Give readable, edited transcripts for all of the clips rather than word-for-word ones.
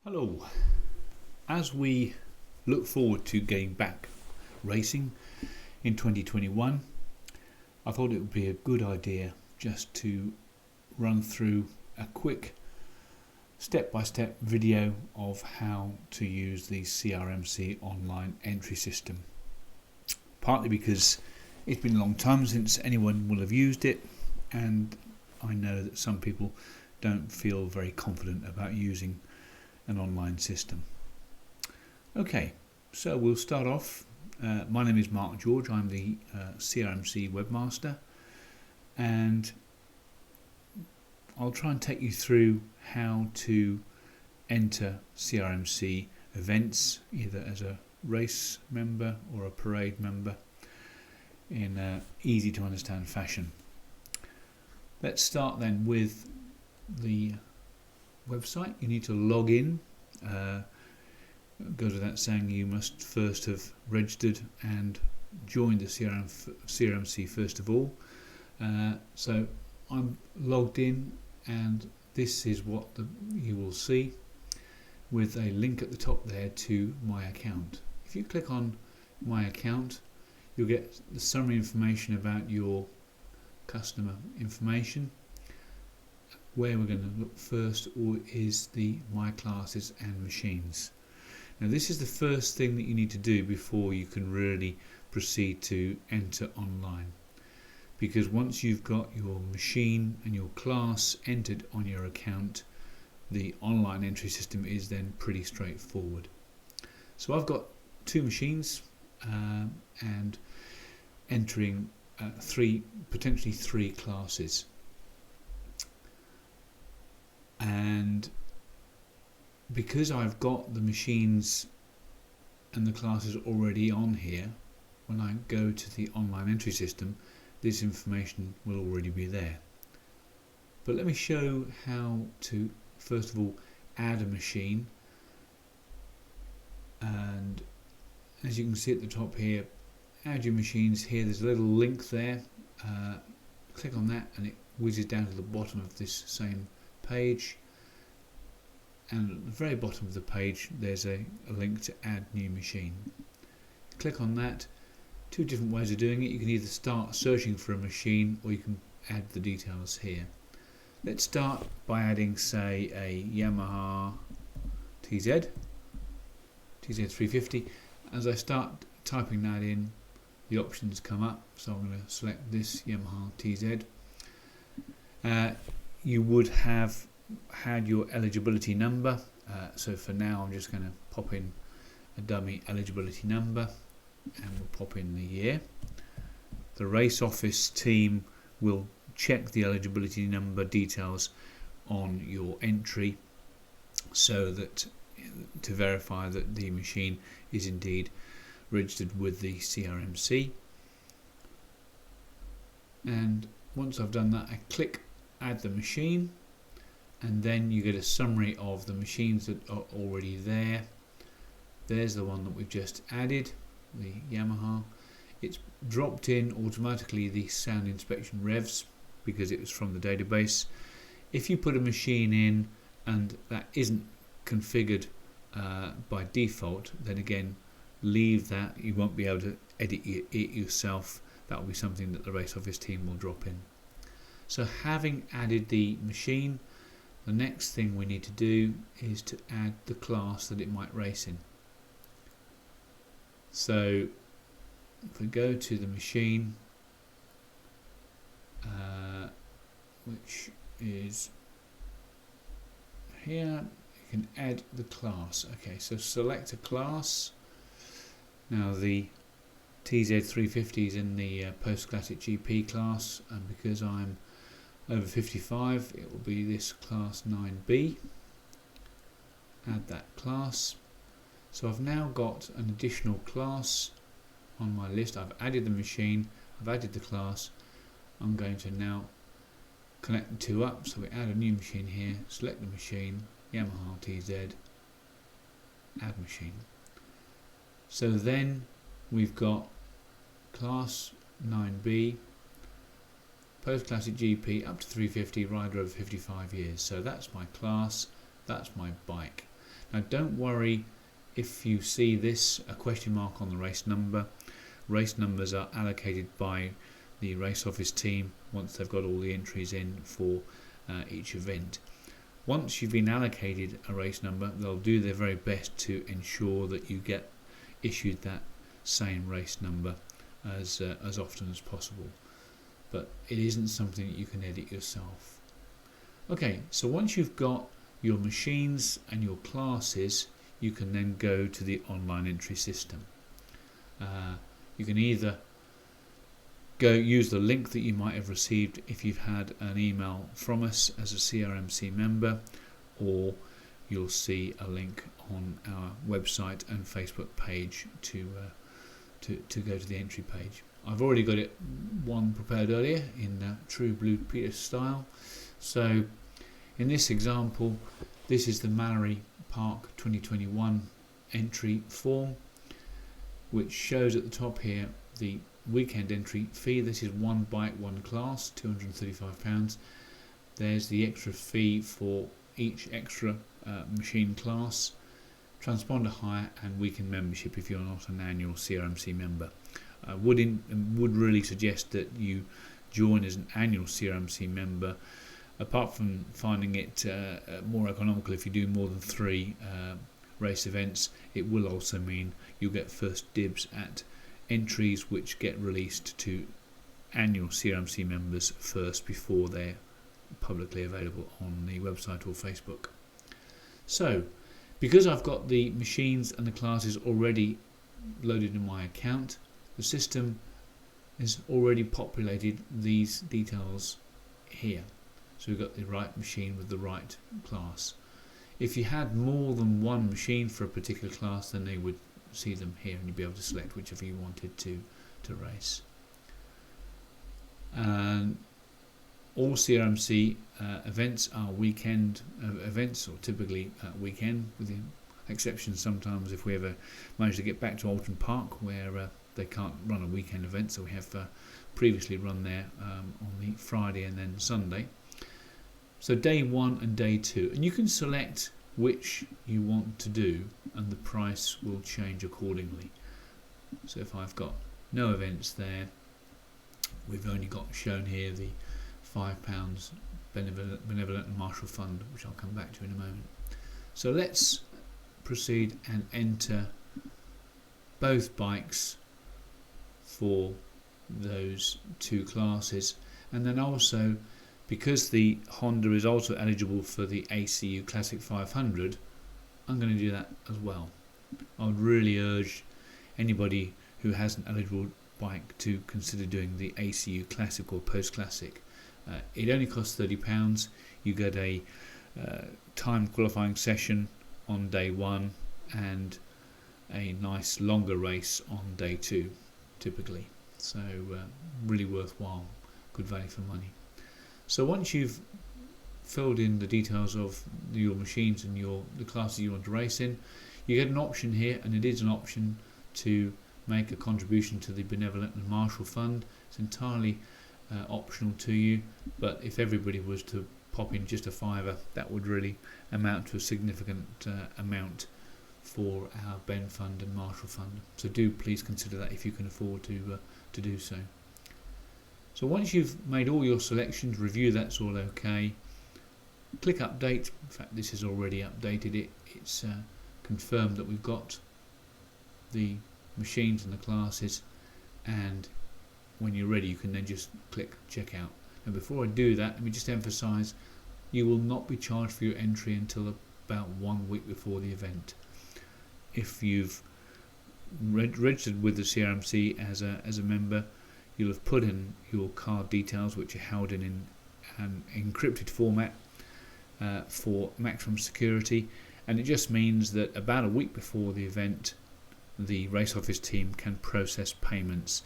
Hello. As we look forward to getting back racing in 2021, I thought it would be a good idea just to run through a quick step-by-step video of how to use the CRMC online entry system. Partly because it's been a long time since anyone will have used it, and I know that some people don't feel very confident about using an online system. Okay, so we'll start off. My name is Mark George. I'm the CRMC webmaster, and I'll try and take you through how to enter CRMC events, either as a race member or a parade member, in an easy to understand fashion. Let's start then with the website. You need to log in. Goes without saying, you must first have registered and joined the CRMC first of all. So I'm logged in, and this is what you will see, with a link at the top there to my account. If you click on my account, you'll get the summary information about your customer information. Where we're going to look first is the My Classes and Machines. Now this is the first thing that you need to do before you can really proceed to enter online, because once you've got your machine and your class entered on your account, the online entry system is then pretty straightforward. So I've got two machines and entering potentially three classes. And because I've got the machines and the classes already on here, when I go to the online entry system, this information will already be there. But let me show how to first of all add a machine. And as you can see at the top here, add your machines here. There's a little link there. Click on that and it whizzes down to the bottom of this same page, and at the very bottom of the page there's a link to add new machine. Click on that. Two different ways of doing it. You can either start searching for a machine, or you can add the details here. Let's start by adding, say, a Yamaha TZ350. As I start typing that in, the options come up, so I'm going to select this Yamaha TZ. You would have had your eligibility number, so for now I'm just going to pop in a dummy eligibility number, and we'll pop in the year. The race office team will check the eligibility number details on your entry, so that to verify that the machine is indeed registered with the CRMC. And once I've done that, I click add the machine, and then you get a summary of the machines that are already there. There's the one that we've just added, the Yamaha. It's dropped in automatically the sound inspection revs because it was from the database. If you put a machine in and that isn't configured by default, then again leave that. You won't be able to edit it yourself. That will be something that the race office team will drop in. So having added the machine, the next thing we need to do is to add the class that it might race in. So if we go to the machine, which is here, you can add the class. Okay, so select a class. Now the TZ350 is in the Post Classic GP class, and because I'm over 55, it will be this class 9B. Add that class. So I've now got an additional class on my list. I've added the machine, I've added the class. I'm going to now connect the two up. So we add a new machine here, select the machine, Yamaha TZ, add machine. So then we've got class 9B, Post Classic GP up to 350, rider over 55 years. So that's my class, that's my bike. Now don't worry if you see this, a question mark on the race number. Race numbers are allocated by the race office team once they've got all the entries in for each event. Once you've been allocated a race number, they'll do their very best to ensure that you get issued that same race number as often as possible. But it isn't something that you can edit yourself. Okay, so once you've got your machines and your classes, you can then go to the online entry system. You can either go use the link that you might have received if you've had an email from us as a CRMC member, or you'll see a link on our website and Facebook page to go to the entry page. I've already got one prepared earlier in true Blue Peter style. So in this example, this is the Mallory Park 2021 entry form, which shows at the top here the weekend entry fee. This is one bike, one class, £235. There's the extra fee for each extra machine class, transponder hire and weekend membership if you're not an annual CRMC member. I would really suggest that you join as an annual CRMC member, apart from finding it more economical if you do more than 3 race events. It will also mean you'll get first dibs at entries which get released to annual CRMC members first before they're publicly available on the website or Facebook. So because I've got the machines and the classes already loaded in my account, the system has already populated these details here. So we've got the right machine with the right class. If you had more than one machine for a particular class, then they would see them here and you'd be able to select whichever you wanted to race. And all CRMC events are weekend events, or typically weekend, with the exception sometimes if we ever manage to get back to Alton Park where they can't run a weekend event, so we have previously run there on the Friday and then Sunday. So day 1 and day 2, and you can select which you want to do and the price will change accordingly. So if I've got no events there, we've only got shown here the £5 Benevolent and Marshall Fund, which I'll come back to in a moment. So let's proceed and enter both bikes for those 2 classes, and then also, because the Honda is also eligible for the ACU Classic 500, I'm going to do that as well. I would really urge anybody who has an eligible bike to consider doing the ACU Classic or Post Classic. It only costs £30. You get a timed qualifying session on day 1 and a nice longer race on day 2 typically. So really worthwhile, good value for money. So once you've filled in the details of your machines and the classes you want to race in, you get an option here, and it is an option to make a contribution to the Benevolent and Marshall Fund. It's entirely optional to you, but if everybody was to pop in just a £5, that would really amount to a significant amount for our Ben Fund and Marshall Fund. So do please consider that if you can afford to do so. So once you've made all your selections, review that's all okay, click update. In fact, this has already updated it. It's confirmed that we've got the machines and the classes, and when you're ready you can then just click checkout. And before I do that, let me just emphasize, you will not be charged for your entry until about 1 week before the event. If you've registered with the CRMC as a member, you'll have put in your card details, which are held in an encrypted format for maximum security, and it just means that about a week before the event the race office team can process payments.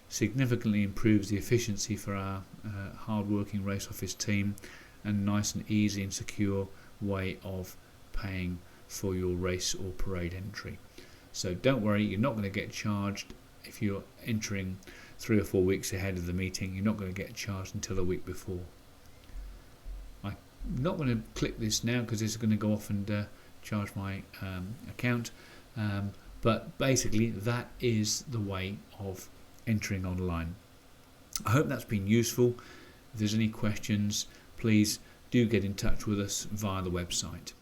Significantly improves the efficiency for our hard-working race office team, and nice and easy and secure way of paying for your race or parade entry. So don't worry, you're not going to get charged if you're entering 3 or 4 weeks ahead of the meeting. You're not going to get charged until a week before. I'm not going to click this now because this is going to go off and charge my account. But basically, that is the way of entering online. I hope that's been useful. If there's any questions, please do get in touch with us via the website.